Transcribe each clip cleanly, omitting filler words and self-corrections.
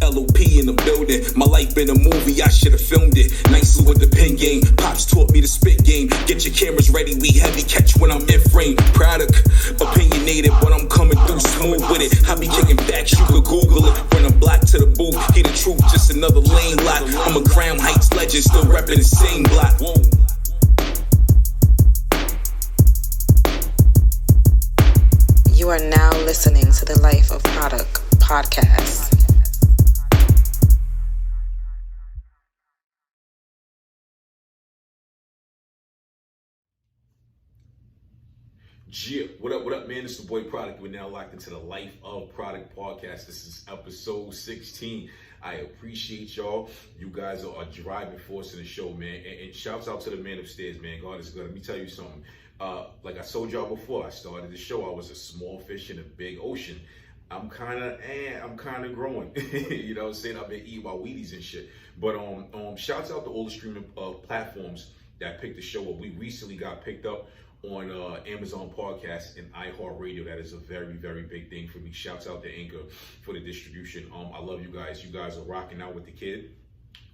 LOP in the building. My life been a movie, I should've filmed it. Nicely with the pen game. Pops taught me the spit game. Get your cameras ready, we heavy catch when I'm in frame. Produk, opinionated, but I'm coming through smooth with it. I be kicking facts, you could Google it. Run a block to the booth, hear the truth, just another lane lock. I'm a Crown Heights legend, still repping the same block. Whoa. You are now listening to the Life of Produk podcast. Yeah, what up, man? It's the boy Produk. We're now locked into the Life of Produk podcast. This is episode 16. I appreciate y'all. You guys are a driving force in the show, man. And shouts out to the man upstairs, man. God is good. Let me tell you something. Like I told y'all before I started the show, I was a small fish in a big ocean. I'm kind of growing. You know what I'm saying? I've been eating my Wheaties and shit. But shouts out to all the streaming platforms that picked the show up. We recently got picked up on Amazon Podcast and iHeartRadio. That is a very, very big thing for me. Shouts out to Anchor for the distribution. I love you guys. You guys are rocking out with the kid.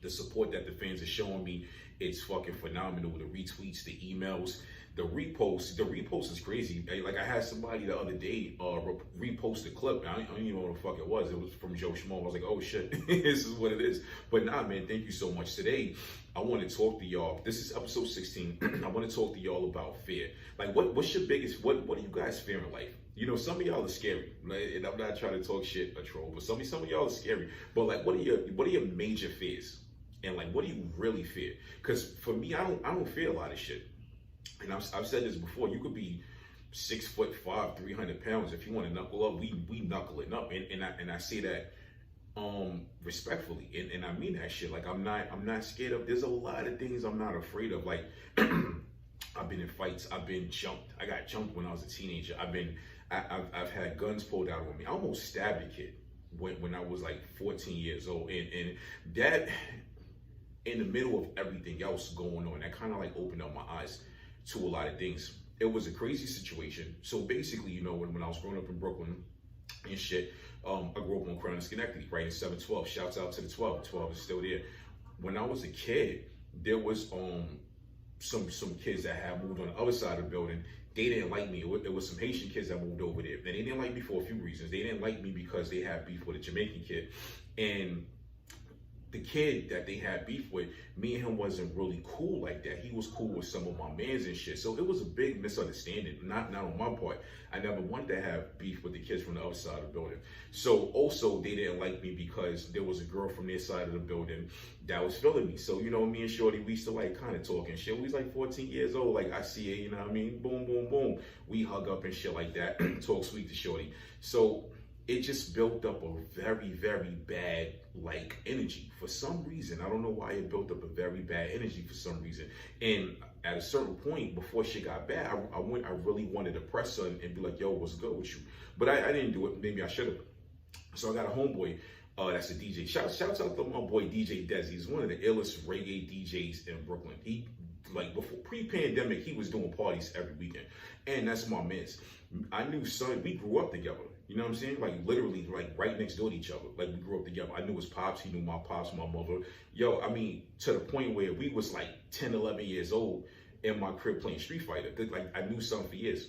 The support that the fans are showing me, it's fucking phenomenal. The retweets, the emails, the repost is crazy. Like I had somebody the other day repost a clip. I don't even know what the fuck it was. It was from Joe Schmo. I was like, oh shit, this is what it is. But nah, man, thank you so much. Today, I want to talk to y'all. This is episode 16. I want to talk to y'all about fear. Like, what's your biggest? What do you guys fear in life? You know, some of y'all are scary. Right? And I'm not trying to talk shit or troll, but some of y'all are scary. But like, what are your major fears? And like, what do you really fear? Because for me, I don't fear a lot of shit. And I've said this before. You could be 6'5", 300 pounds. If you want to knuckle up, we knuckle it up. And I say that respectfully, and I mean that shit. Like I'm not scared of. There's a lot of things I'm not afraid of. Like I've been in fights. I've been jumped. I got jumped when I was a teenager. I've had guns pulled out on me. I almost stabbed a kid when I was like 14 years old, and that, in the middle of everything else going on, that kind of like opened up my eyes to a lot of things. It was a crazy situation. So basically, you know, when I was growing up in Brooklyn and shit, I grew up on Crown and Schenectady, right, in 712. Shouts out to the 12. 12 is still there. When I was a kid, there was some kids that had moved on the other side of the building. They didn't like me. There was some Haitian kids that moved over there. And they didn't like me for a few reasons. They didn't like me because they had beef with a Jamaican kid. And the kid that they had beef with, me and him wasn't really cool like that. He was cool with some of my mans and shit. So it was a big misunderstanding, not on my part. I never wanted to have beef with the kids from the other side of the building. So also they didn't like me because there was a girl from their side of the building that was feeling me. So, you know, me and Shorty, we used to like kind of talk and shit. We was like 14 years old. Like I see her, you know what I mean? Boom, boom, boom. We hug up and shit like that. Talk sweet to Shorty. So it just built up a very, very bad like energy for some reason. I don't know why it built up a very bad energy for some reason. And at a certain point, before shit got bad, I really wanted to press her and be like, yo, what's good with you? But I didn't do it. Maybe I should have. So I got a homeboy that's a DJ. Shouts out to my boy DJ Desi. He's one of the illest reggae DJs in Brooklyn. He, like, before pre-pandemic, he was doing parties every weekend. And that's my man's. I knew son, we grew up together. You know what I'm saying? Like literally, like right next door to each other. Like we grew up together. I knew his pops. He knew my pops, my mother. Yo, I mean, to the point where we was like 10, 11 years old in my crib playing Street Fighter. Like I knew son for years.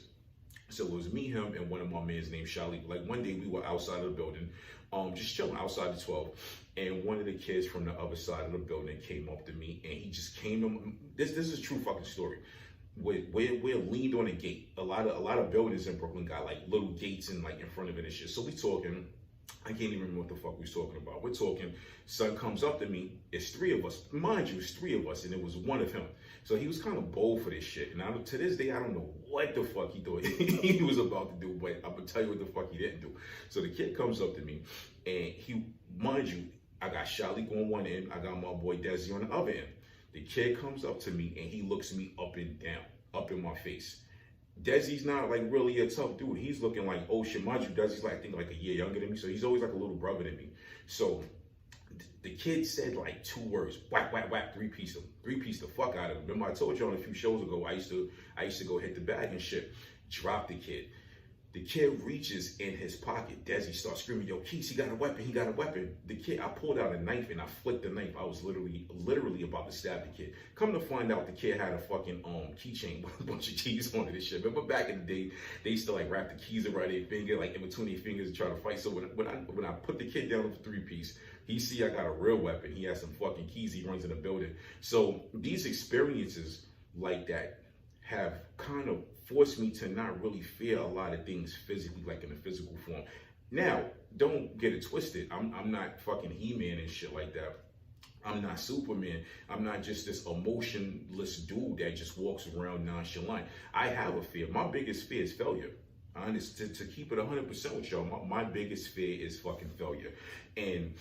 So it was me, him, and one of my mans named Shali. Like one day we were outside of the building, just chilling outside the 12. And one of the kids from the other side of the building came up to me, and he just came to me. This is a true fucking story. We're leaned on a gate. A lot of buildings in Brooklyn got like little gates and like in front of it and shit. So we talking. I can't even remember what the fuck we was talking about. We're talking. Son comes up to me. It's three of us. Mind you, it's three of us, and it was one of him. So he was kind of bold for this shit. And to this day, I don't know what the fuck he thought he was about to do, but I'm gonna tell you what the fuck he didn't do. So the kid comes up to me, and he, mind you, I got Shalik on one end. I got my boy Desi on the other end. The kid comes up to me and he looks me up and down, up in my face. Desi's not like really a tough dude. He's looking like, oh shit, mind you, Desi's like, I think like a year younger than me. So he's always like a little brother than me. So the kid said like two words, whack, whack, whack, three-piece the fuck out of him. Remember I told you on a few shows ago, I used to go hit the bag and shit. Drop the kid. The kid reaches in his pocket. Desi starts screaming, yo, Keith, he got a weapon, he got a weapon. The kid, I pulled out a knife and I flicked the knife. I was literally about to stab the kid. Come to find out, the kid had a fucking keychain with a bunch of keys on it and shit. Remember back in the day, they used to like wrap the keys around their finger, like in between their fingers and try to fight. So when I put the kid down with the 3-piece, he see I got a real weapon. He has some fucking keys. He runs in the building. So these experiences like that have kind of forced me to not really fear a lot of things physically, like in a physical form. Now, don't get it twisted. I'm not fucking He-Man and shit like that. I'm not Superman. I'm not just this emotionless dude that just walks around nonchalant. I have a fear. My biggest fear is failure. Honest, to keep it 100% with y'all, my biggest fear is fucking failure. And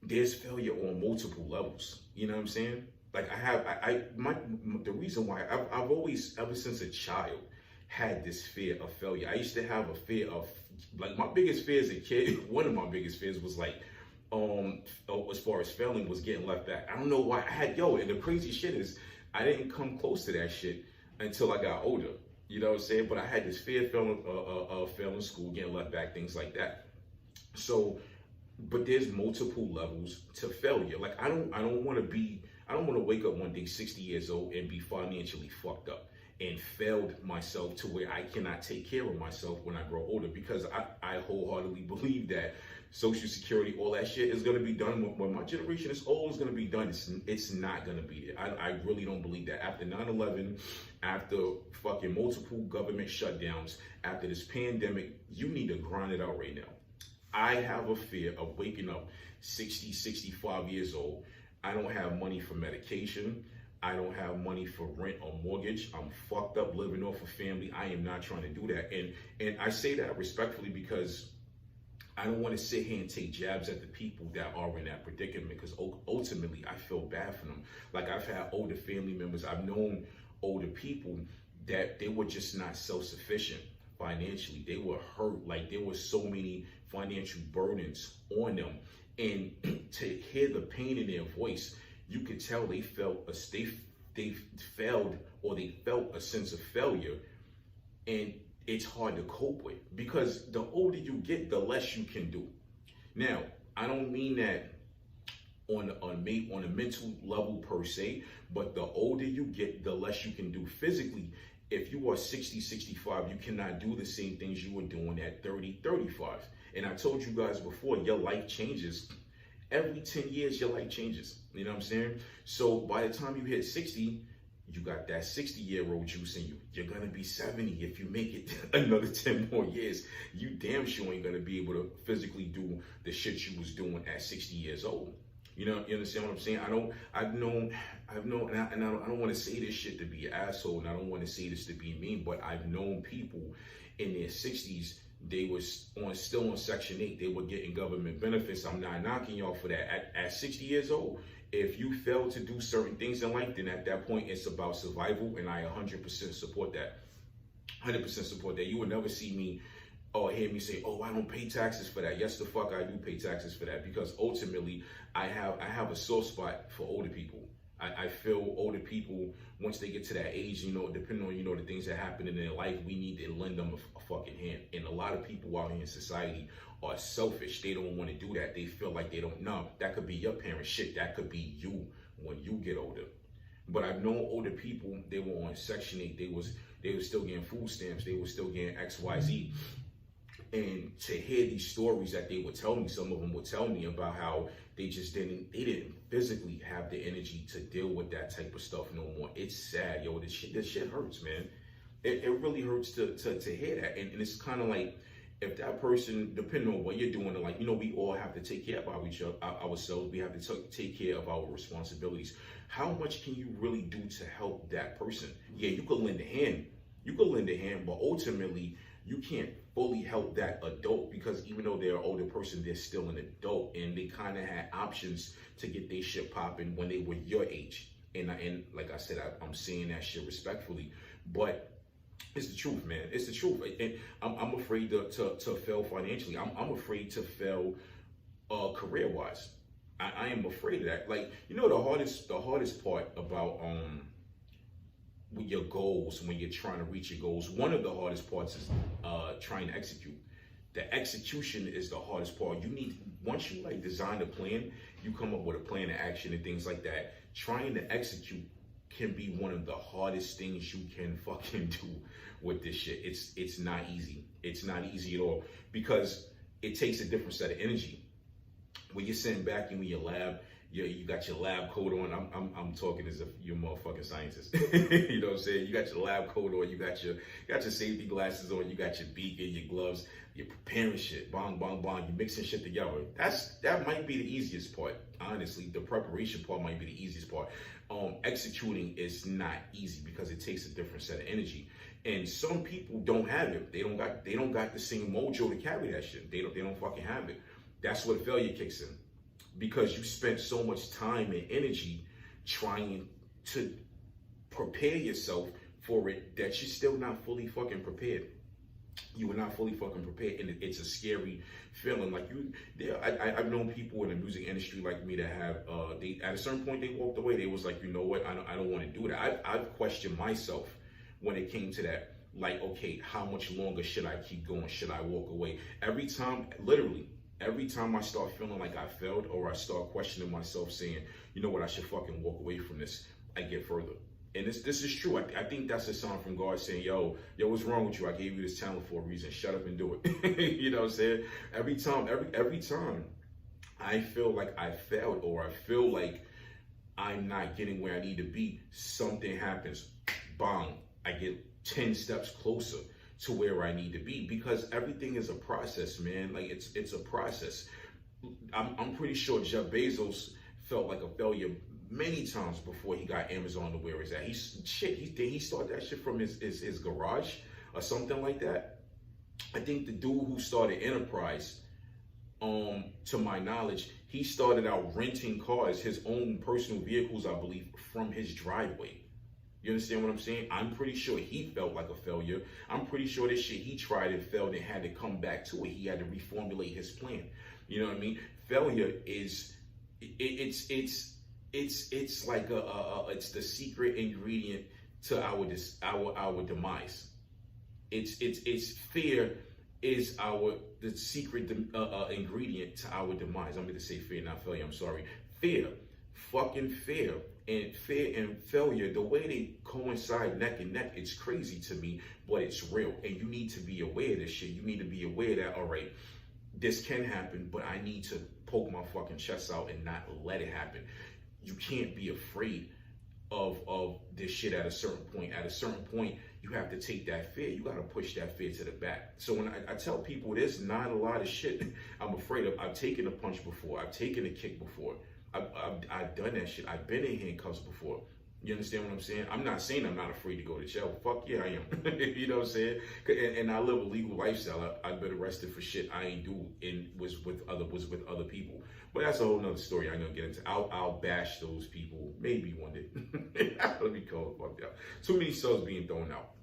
there's failure on multiple levels. You know what I'm saying? Like the reason why I've always, ever since a child, had this fear of failure. I used to have a fear of, like, my biggest fear as a kid, one of my biggest fears was like, as far as failing, was getting left back. I don't know why and the crazy shit is, I didn't come close to that shit until I got older. You know what I'm saying? But I had this fear of failing school, getting left back, things like that. So, but there's multiple levels to failure. Like, I don't want to wake up one day 60 years old and be financially fucked up and failed myself to where I cannot take care of myself when I grow older, because I wholeheartedly believe that Social Security, all that shit is going to be done when my generation is old. Is going to be done. It's not going to be there. I really don't believe that. After 9/11, after fucking multiple government shutdowns, after this pandemic, you need to grind it out right now. I have a fear of waking up 60, 65 years old. I don't have money for medication. I don't have money for rent or mortgage. I'm fucked up living off a family. I am not trying to do that. And I say that respectfully because I don't want to sit here and take jabs at the people that are in that predicament, because ultimately I feel bad for them. Like, I've had older family members. I've known older people that they were just not self-sufficient financially. They were hurt. Like, there were so many financial burdens on them. And to hear the pain in their voice, you could tell they felt they failed, or they felt a sense of failure, and it's hard to cope with, because the older you get, the less you can do. Now, I don't mean that on a mental level per se, but the older you get, the less you can do physically. If you are 60, 65, you cannot do the same things you were doing at 30, 35. And I told you guys before, your life changes. Every 10 years, your life changes. You know what I'm saying? So by the time you hit 60, you got that 60-year-old juice in you. You're going to be 70 if you make it another 10 more years. You damn sure ain't going to be able to physically do the shit you was doing at 60 years old. You know, you understand what I'm saying? I've known, and I don't want to say this shit to be an asshole, and I don't want to say this to be mean, but I've known people in their 60s, they was still on Section 8. They were getting government benefits. I'm not knocking y'all for that. At 60 years old, if you fail to do certain things in life, then at that point, it's about survival, and I 100% support that. 100% support that. You will never see me or hear me say, oh, I don't pay taxes for that. Yes, the fuck I do pay taxes for that, because ultimately, I have a soft spot for older people. I feel older people, once they get to that age, you know, depending on, you know, the things that happen in their life, we need to lend them a fucking hand. And a lot of people out here in society are selfish. They don't want to do that. They feel like they don't know. That could be your parents. Shit, that could be you when you get older. But I've known older people, they were on Section 8. They were still getting food stamps. They were still getting XYZ. And to hear these stories that they would tell me, some of them would tell me about how they didn't physically have the energy to deal with that type of stuff no more. It's sad, yo. This shit hurts, man. It really hurts to hear that. And it's kind of like, if that person, depending on what you're doing, like, you know, we all have to take care of ourselves. We have to take care of our responsibilities. How much can you really do to help that person? Yeah, you could lend a hand. But ultimately, you can't fully help that adult, because even though they're an older person, they're still an adult, and they kind of had options to get their shit popping when they were your age. And like I said, I'm saying that shit respectfully, but it's the truth, man. It's the truth. And I'm afraid to fail financially. I'm afraid to fail career-wise. I am afraid of that. Like, you know, the hardest part about with your goals, when you're trying to reach your goals, one of the hardest parts is trying to execute. The execution is the hardest part. You need, once you like design a plan, you come up with a plan of action and things like that. Trying to execute can be one of the hardest things you can fucking do with this shit. It's not easy. It's not easy at all, because it takes a different set of energy. When you're sitting back in your lab, you got your lab coat on. I'm talking as if you're a motherfucking scientist. You know what I'm saying? You got your lab coat on. You got your safety glasses on. You got your beaker, your gloves. You're preparing shit. Bong, bong, bong. You're mixing shit together. That might be the easiest part. Honestly, the preparation part might be the easiest part. Executing is not easy because it takes a different set of energy. And some people don't have it. They don't got the same mojo to carry that shit. They don't fucking have it. That's what failure kicks in. Because you spent so much time and energy trying to prepare yourself for it that you're still not fully fucking prepared. You were not fully fucking prepared, and it's a scary feeling. Like I've known people in the music industry like me that have they at a certain point they walked away. They was like, you know what, I don't want to do that. I've questioned myself when it came to that. Like, okay, how much longer should I keep going? Should I walk away? Every time I start feeling like I failed, or I start questioning myself, saying, you know what, I should fucking walk away from this, I get further. And this is true. I think that's a sign from God saying, yo, what's wrong with you? I gave you this talent for a reason. Shut up and do it. You know what I'm saying? Every time I feel like I failed, or I feel like I'm not getting where I need to be, something happens. Bang, I get 10 steps closer to where I need to be, because everything is a process, man. Like it's a process. I'm pretty sure Jeff Bezos felt like a failure many times before he got Amazon to where it's at. He started that shit from his garage or something like that. I think the dude who started Enterprise, to my knowledge, he started out renting cars, his own personal vehicles, I believe, from his driveway. You understand what I'm saying? I'm pretty sure he felt like a failure. I'm pretty sure this shit he tried and failed and had to come back to it. He had to reformulate his plan. You know what I mean? Failure is it's like it's the secret ingredient to our demise. It's fear is the secret ingredient to our demise. I'm going to say fear, not failure. I'm sorry. Fear, fucking fear. And fear and failure, the way they coincide neck and neck, it's crazy to me, but it's real. And you need to be aware of this shit. You need to be aware that, all right, this can happen, but I need to poke my fucking chest out and not let it happen. You can't be afraid of this shit at a certain point. At a certain point, you have to take that fear. You got to push that fear to the back. So when I tell people there's not a lot of shit I'm afraid of. I've taken a punch before. I've taken a kick before. I've done that shit. I've been in handcuffs before. You understand what I'm saying? I'm not saying I'm not afraid to go to jail. Fuck yeah, I am. You know what I'm saying? And I live a legal lifestyle. I've been arrested for shit I ain't do and was with other people. But that's a whole nother story I'm gonna get into. I'll bash those people maybe one day. Let me call it. Fuck that. Too many cells being thrown out.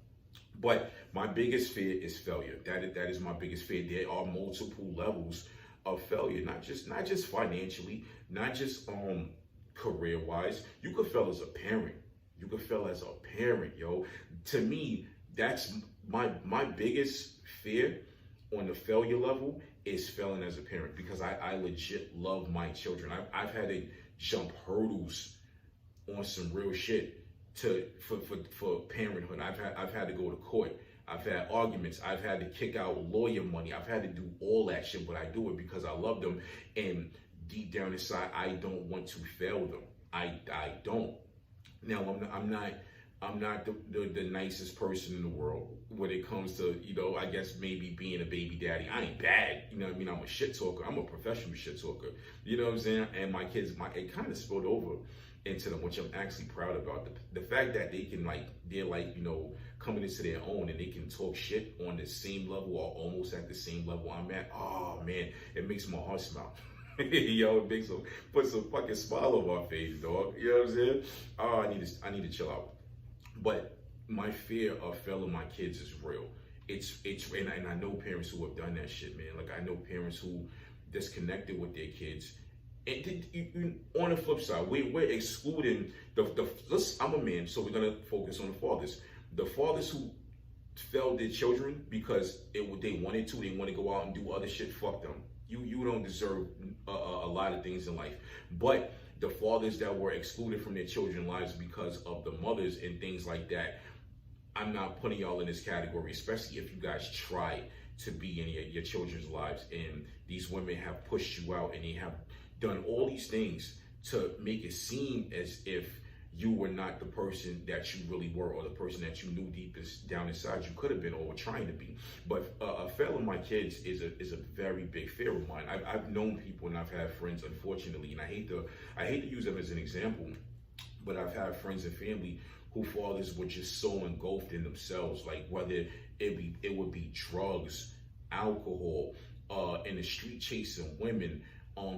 But my biggest fear is failure. That is my biggest fear. There are multiple levels of failure, not just financially, not just career wise. You could fail as a parent. You could fail as a parent, yo. To me, that's my biggest fear on the failure level is failing as a parent, because I legit love my children. I've had to jump hurdles on some real shit for parenthood. I've had to go to court. I've had arguments. I've had to kick out lawyer money. I've had to do all that shit, but I do it because I love them. And deep down inside, I don't want to fail them. I don't. Now, I'm not the nicest person in the world when it comes to, you know, I guess maybe being a baby daddy. I ain't bad. You know what I mean? I'm a shit talker. I'm a professional shit talker. You know what I'm saying? And my kids, it kind of spilled over into them, which I'm actually proud about. The fact that they can they're you know, coming into their own and they can talk shit on the same level or almost at the same level I'm at. Oh man, it makes my heart smile. Yo, it makes puts a fucking smile on my face, dog. You know what I'm saying? Oh, I need to chill out. But my fear of failing my kids is real. And I know parents who have done that shit, man. Like I know parents who disconnected with their kids And on the flip side, we're excluding I'm a man, so we're gonna focus on the fathers. The fathers who failed their children because they wanted to, they want to go out and do other shit. Fuck them. You don't deserve a lot of things in life. But the fathers that were excluded from their children's lives because of the mothers and things like that, I'm not putting y'all in this category, especially if you guys try to be in your children's lives and these women have pushed you out and they have done all these things to make it seem as if you were not the person that you really were, or the person that you knew deepest down inside you could have been or were trying to be. But failing my kids is a very big fear of mine. I've known people and I've had friends, unfortunately, and I hate to use them as an example, but I've had friends and family who fathers were just so engulfed in themselves, like whether it would be drugs, alcohol, in the street chasing women,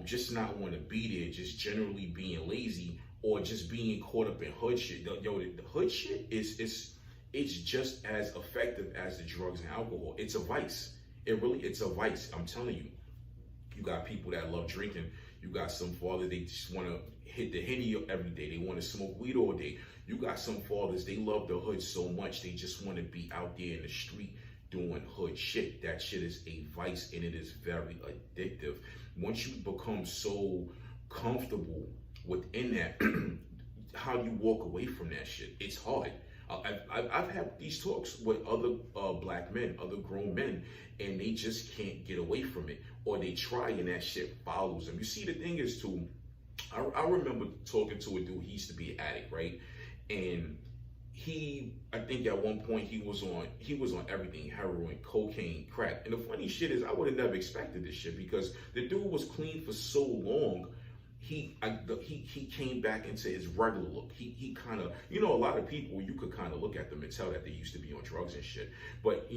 just not want to be there, just generally being lazy, or just being caught up in hood shit. The hood shit it's just as effective as the drugs and alcohol. It's a vice. It's a vice. I'm telling you. You got people that love drinking. You got some fathers, they just want to hit the Henny every day. They want to smoke weed all day. You got some fathers, they love the hood so much, they just want to be out there in the street doing hood shit. That shit is a vice and it is very addictive. Once you become so comfortable within that, how you walk away from that shit, it's hard. I've had these talks with other black men, other grown men, and they just can't get away from it, or they try and that shit follows them. You see, the thing is too, I remember talking to a dude, he used to be an addict, right? And I think at one point he was on everything, heroin, cocaine, crack. And the funny shit is, I would have never expected this shit because the dude was clean for so long. He came back into his regular look. He kind of, a lot of people, you could kind of look at them and tell that they used to be on drugs and shit. But,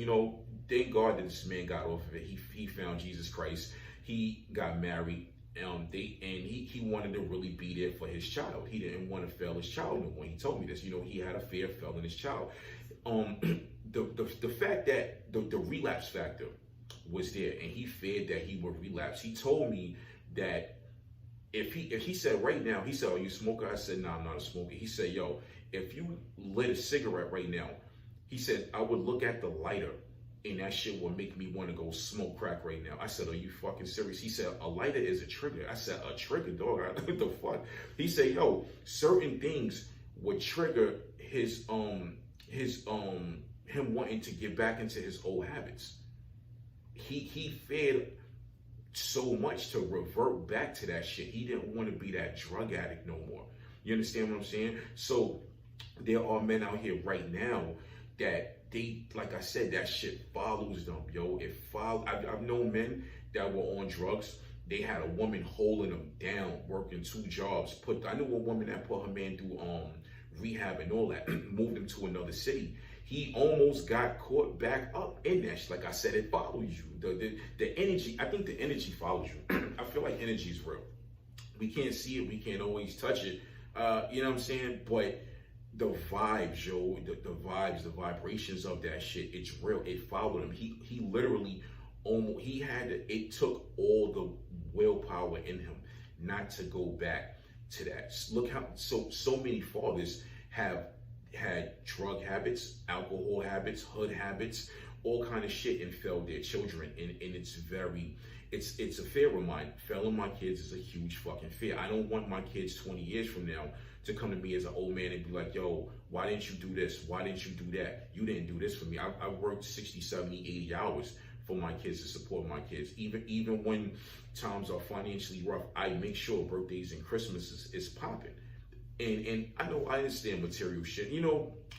thank God that this man got off of it. He found Jesus Christ. He got married. He wanted to really be there for his child. He didn't want to fail his child no more. He told me this. He had a fear of failing his child. The fact that the relapse factor was there, and he feared that he would relapse. He told me that if he said right now, he said, "Are you a smoker?" I said, "No, I'm not a smoker." He said, "Yo, if you lit a cigarette right now," he said, "I would look at the lighter and that shit would make me want to go smoke crack right now." I said, "Are you fucking serious?" He said, "A lighter is a trigger." I said, "A trigger, dog? What the fuck?" He said, "Yo, certain things would trigger him wanting to get back into his old habits." He feared so much to revert back to that shit. He didn't want to be that drug addict no more. You understand what I'm saying? So there are men out here right now that like I said, that shit follows them, yo. I've known men that were on drugs. They had a woman holding them down, working 2 jobs. I knew a woman that put her man through rehab and all that, moved him to another city. He almost got caught back up in that shit. Like I said, it follows you. The energy, I think the energy follows you. I feel like energy is real. We can't see it, we can't always touch it. You know what I'm saying? But the vibes, yo, the vibes, the vibrations of that shit, it's real. It followed him. He literally it took all the willpower in him not to go back to that. Look how so many fathers have had drug habits, alcohol habits, hood habits, all kind of shit, and failed their children. And it's a fear of mine. Failing my kids is a huge fucking fear. I don't want my kids 20 years from now to come to me as an old man and be like, "Yo, why didn't you do this? Why didn't you do that? You didn't do this for me." I worked 60, 70, 80 hours for my kids, to support my kids. Even when times are financially rough, I make sure birthdays and Christmases is popping. And I understand material shit.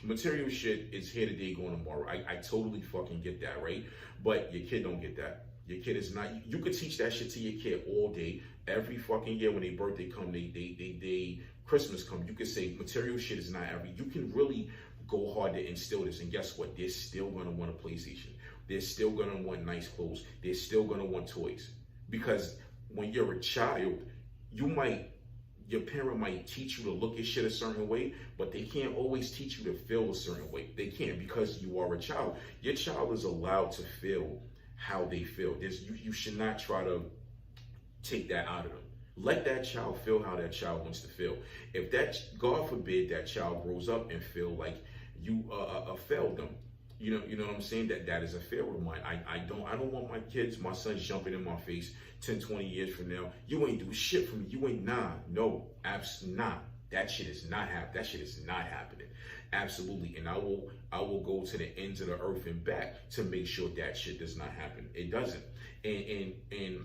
Material shit is here today, going tomorrow. I totally fucking get that, right? But your kid don't get that. Your kid is not. You could teach that shit to your kid all day, every fucking year. When their birthday come, they Christmas come, you could say material shit is not every. You can really go hard to instill this, and guess what? They're still gonna want a PlayStation. They're still gonna want nice clothes. They're still gonna want toys. Because when you're a child, your parent might teach you to look at shit a certain way, but they can't always teach you to feel a certain way. They can't, because you are a child. Your child is allowed to feel how they feel. You should not try to take that out of them. Let that child feel how that child wants to feel. If that, God forbid, that child grows up and feel like you failed them, you know what I'm saying? That is a failure of mine. I don't want my kids, my sons jumping in my face 10, 20 years from now. You ain't do shit for me. You ain't, no, absolutely not. That shit is not happening. That shit is not happening. Absolutely. And I will go to the ends of the earth and back to make sure that shit does not happen. It doesn't. And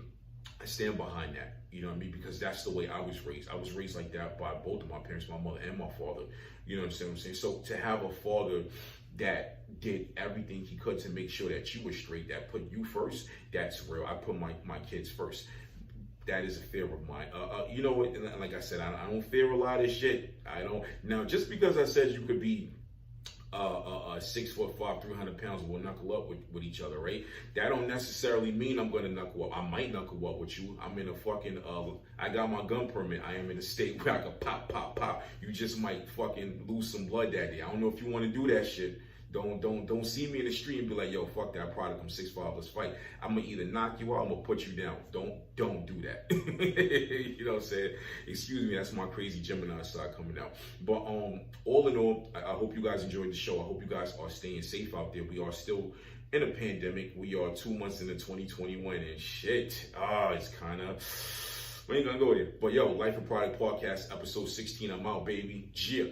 I stand behind that. You know what I mean? Because that's the way I was raised. I was raised like that by both of my parents, my mother and my father. You know what I'm saying? So to have a father that did everything he could to make sure that you were straight, that put you first, that's real. I put my kids first. That is a fear of mine. You know what? Like I said, I don't fear a lot of shit. I don't. Now, just because I said you could be 6'5", 300 pounds, we'll knuckle up with each other, right? That don't necessarily mean I'm going to knuckle up. I might knuckle up with you. I'm in a fucking, I got my gun permit. I am in a state where I can pop. You just might fucking lose some blood that day. I don't know if you want to do that shit. Don't see me in the street and be like, yo, fuck that Produk, I'm 6'5", let's fight. I'm gonna either knock you out, I'm gonna put you down. Don't do that. You know what I'm saying? Excuse me, that's my crazy Gemini side coming out. But all in all, I hope you guys enjoyed the show. I hope you guys are staying safe out there. We are still in a pandemic. We are 2 months into 2021 and shit. It's kind of, we ain't gonna go there. But yo, Life of Produk Podcast, episode 16. I'm out, baby. Yeah.